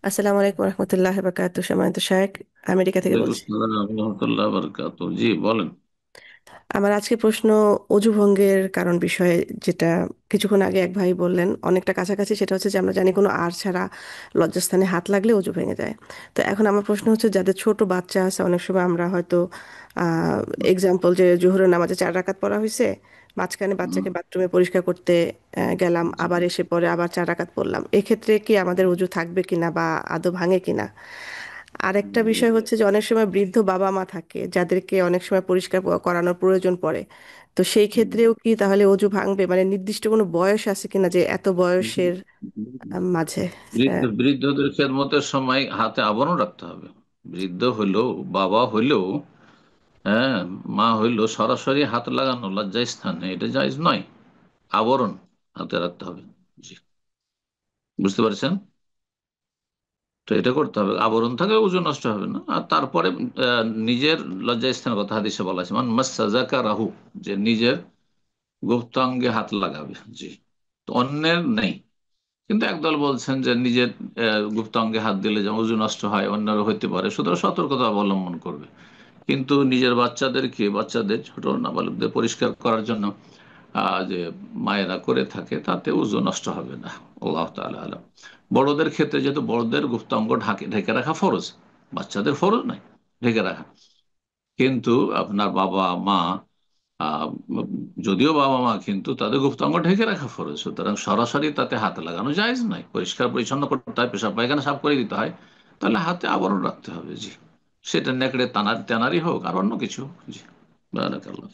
আসসালামু আলাইকুম রহমতুল্লাহ বারকাতু। সম্মানিত শায়েখ, আমেরিকা থেকে ওয়ালাইকুম বলছি। আসসালাম রহমতুল্লাহ বরকাত। জি বলেন। আমার আজকে প্রশ্ন অজু ভঙ্গের কারণ বিষয়ে, যেটা কিছুক্ষণ আগে এক ভাই বললেন অনেকটা কাছাকাছি। সেটা হচ্ছে যে আমরা জানি কোনো আর ছাড়া লজ্জাস্থানে হাত লাগলে অজু ভেঙে যায়। তো এখন আমার প্রশ্ন হচ্ছে, যাদের ছোট বাচ্চা আছে, অনেক সময় আমরা হয়তো এক্সাম্পল যে জোহরের নামাজে 4 রাকাত পড়া হয়েছে, মাঝখানে বাচ্চাকে বাথরুমে পরিষ্কার করতে গেলাম, জি, আবার এসে পরে আবার 4 রাকাত পড়লাম, এক্ষেত্রে কি আমাদের অজু থাকবে কিনা বা আদৌ ভাঙে কিনা? আরেকটা বিষয় হচ্ছে যে অনেক সময় বৃদ্ধ বাবা মা থাকে যাদেরকে অনেক সময় পরিষ্কার করানোর প্রয়োজন পড়ে। তো সেই ক্ষেত্রেও কি তাহলে অজু ভাঙবে? মানে নির্দিষ্ট কোনো বয়স আছে কিনা যে এত বয়সের মাঝে? আহ, বৃদ্ধদের খেদমতের সময় হাতে আবরণ রাখতে হবে। বৃদ্ধ হইলেও, বাবা হইলেও, হ্যাঁ, মা হইলেও সরাসরি হাত লাগানো লজ্জা স্থানে এটা জায়েজ নয়। আবরণ হাতে রাখতে হবে। জি, বুঝতে পারছেন? তো এটা করতে হবে, আবরণ থাকলে ওজন নষ্ট হবে না। আর তারপরে নিজের লজ্জা স্থানের কথা হাদিসে বলা আছে, মান মাসসা যাকারাহু, যে নিজের গুপ্তাঙ্গে হাত লাগাবে। জি, তো অন্যের নেই। কিন্তু একদল বলছেন যে নিজের গুপ্তাঙ্গে হাত দিলে যেমন ওজু নষ্ট হয়, অন্যেরও হইতে পারে, সুতরাং সতর্কতা অবলম্বন করবে। কিন্তু নিজের বাচ্চাদের ছোট নাবালকদের পরিষ্কার করার জন্য যে মায়েরা করে থাকে, তাতে ওজু নষ্ট হবে না। আল্লাহ তাআলা আলাম। বড়দের ক্ষেত্রে যেহেতু বড়দের গুপ্তাঙ্গ ঢেকে রাখা ফরজ, বাচ্চাদের ফরজ নয় ঢেকে রাখা। কিন্তু আপনার বাবা মা, আহ, যদিও বাবা মা, কিন্তু তাদের গুপ্তাঙ্গ ঢেকে রাখা ফরজ, সুতরাং সরাসরি তাতে হাত লাগানো জায়েজ নয়। পরিষ্কার পরিচ্ছন্ন করতে হয়, পেশাব পায়খানা সাফ করে দিতে হয়, তাহলে হাতে আবরণ রাখতে হবে। জি, সেটা নেকড়ে টানারি হোক আর অন্য কিছু হোক। জি, বারাকাল্লাহ।